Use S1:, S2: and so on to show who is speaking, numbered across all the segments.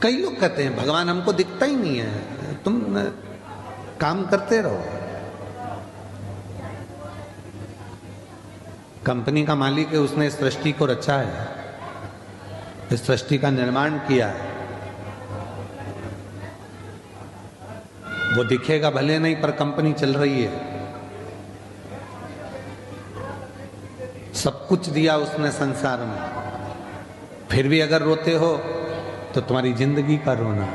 S1: कई लोग कहते हैं भगवान हमको दिखता ही नहीं है, तुम काम करते रहो। कंपनी का मालिक है, उसने इस सृष्टि को रचा है, इस सृष्टि का निर्माण किया है। वो दिखेगा भले नहीं, पर कंपनी चल रही है। सब कुछ दिया उसने संसार में, फिर भी अगर रोते हो तो तुम्हारी जिंदगी का रोना।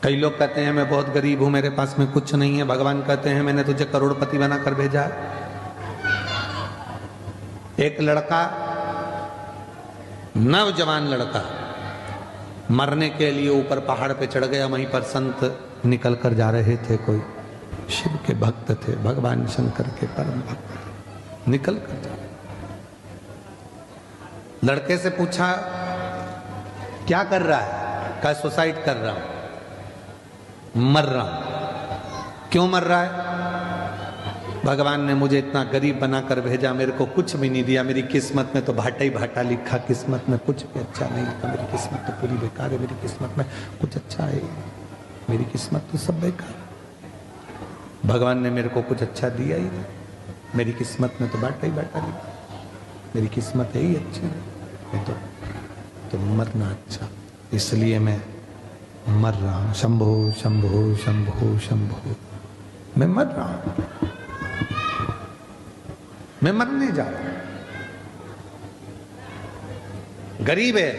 S1: कई लोग कहते हैं मैं बहुत गरीब हूं, मेरे पास में कुछ नहीं है। भगवान कहते हैं मैंने तुझे करोड़पति बनाकर भेजा है। एक लड़का, नौजवान लड़का, मरने के लिए ऊपर पहाड़ पे चढ़ गया। वहीं पर संत निकल कर जा रहे थे, कोई शिव के भक्त थे, भगवान शंकर के परम भक्त, निकल कर जा। लड़के से पूछा क्या कर रहा है? क्या सुसाइड कर रहा हूं, मर रहा हूं। क्यों मर रहा है? भगवान ने मुझे इतना गरीब बनाकर भेजा, मेरे को कुछ भी नहीं दिया। मेरी किस्मत में तो भाटा ही भाटा लिखा, किस्मत में कुछ भी अच्छा नहीं लिखा। मेरी किस्मत तो पूरी बेकार है, मेरी किस्मत में कुछ अच्छा है, मेरी किस्मत तो सब बेकार है। भगवान ने मेरे को कुछ अच्छा दिया ही नहीं, मेरी किस्मत में तो भाटा ही भाटा लिखा, मेरी किस्मत है ही अच्छी है, तो मरना अच्छा, इसलिए मैं मर रहा हूं। शंभो शंभो शंभो शंभो, मैं मर रहा हूं, मैं मरने जा रहा हूं। गरीब है,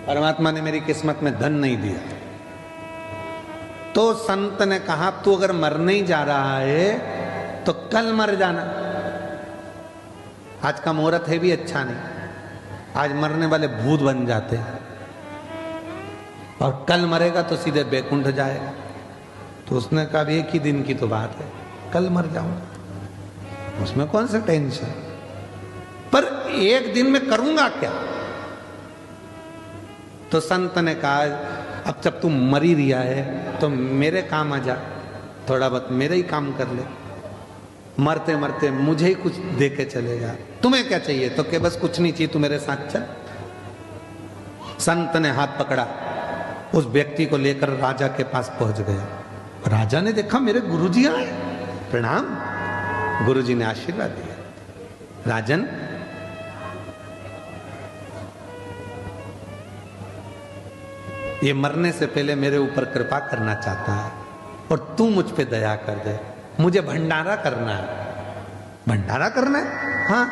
S1: परमात्मा ने मेरी किस्मत में धन नहीं दिया। तो संत ने कहा तू अगर मरने ही जा रहा है तो कल मर जाना। आज का मुहूर्त है भी अच्छा नहीं, आज मरने वाले भूत बन जाते हैं, और कल मरेगा तो सीधे बैकुंठ जाएगा। तो उसने कहा एक ही दिन की तो बात है, कल मर जाऊंगा, उसमें कौन सा टेंशन, पर एक दिन में करूंगा क्या? तो संत ने कहा अब जब तू मर ही रिया है तो मेरे काम आ जा, थोड़ा बहुत मेरे ही काम कर ले, मरते मरते मुझे ही कुछ दे के चले जा। तुम्हें क्या चाहिए? तो के बस कुछ नहीं चाहिए, तू मेरे साथ चल। संत ने हाथ पकड़ा, उस व्यक्ति को लेकर राजा के पास पहुंच गया। राजा ने देखा मेरे गुरुजी आए, प्रणाम। गुरुजी ने आशीर्वाद दिया, राजन ये मरने से पहले मेरे ऊपर कृपा करना चाहता है और तू मुझ पे दया कर दे। मुझे भंडारा करना है। भंडारा करना है? हाँ,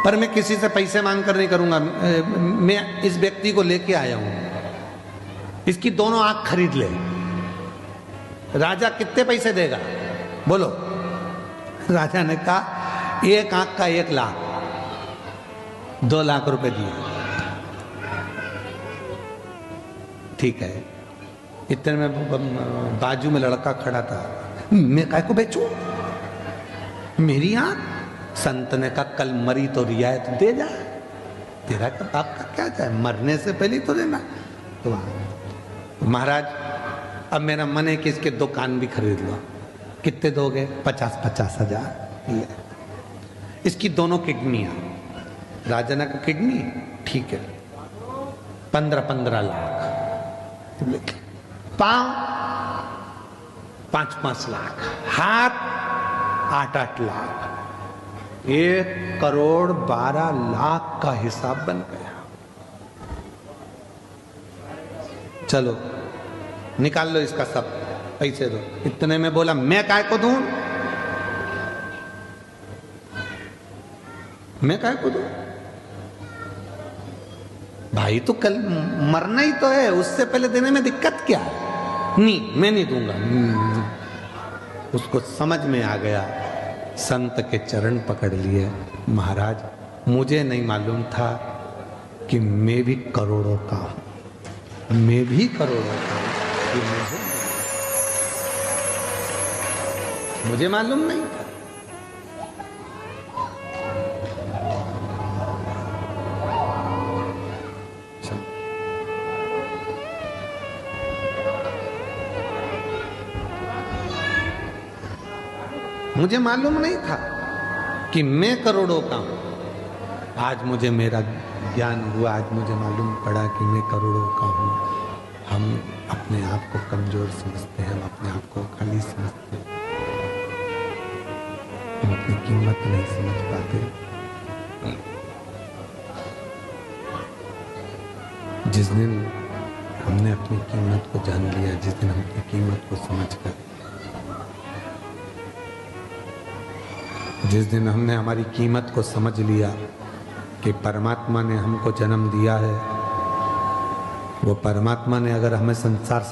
S1: पर मैं किसी से पैसे मांग कर नहीं करूंगा। मैं इस व्यक्ति को लेके आया हूं, इसकी दोनों आंख खरीद ले। राजा कितने पैसे देगा बोलो? राजा ने कहा एक आंख का 1 लाख, 2 लाख रुपए दिए। ठीक है। इतने में बाजू में लड़का खड़ा था, मैं काय को बेचूं मेरी आंख? संत ने कहा कल मरी तो रियायत दे जा, तेरा तो आपका क्या चाहे, मरने से पहले तो देना। तो महाराज अब मेरा मन है कि इसके 2 कान भी खरीद लो। कितने दोगे? 50-50 हजार। इसकी दोनों किडनियां। राजा ने कहा किडनी ठीक है, 15-15 लाख। पांव 5-5 लाख, हाथ 8-8 लाख, 1,12,00,000 का हिसाब बन गया। चलो निकाल लो इसका सब, पैसे दो। इतने में बोला मैं काय को दूं, मैं काय को दूं भाई, तो कल मरना ही तो है, उससे पहले देने में दिक्कत क्या है? नहीं मैं नहीं दूंगा। उसको समझ में आ गया, संत के चरण पकड़ लिए। महाराज मुझे नहीं मालूम था कि मैं भी करोड़ों का हूं, मैं भी करोड़ों का हूं, मुझे मालूम नहीं था। मुझे मालूम नहीं था कि मैं करोड़ों का हूं। आज मुझे मेरा ज्ञान हुआ, आज मुझे मालूम पड़ा कि मैं करोड़ों का हूँ। हम अपने आप को कमजोर समझते हैं, हम अपने आप को खाली समझते हैं, हम अपनी कीमत नहीं समझ पाते। जिस दिन हमने अपनी कीमत को जान लिया, जिस दिन हम अपनी कीमत को समझकर, जिस दिन हमने हमारी कीमत को समझ लिया कि परमात्मा ने हमको जन्म दिया है, वो परमात्मा ने अगर हमें संसार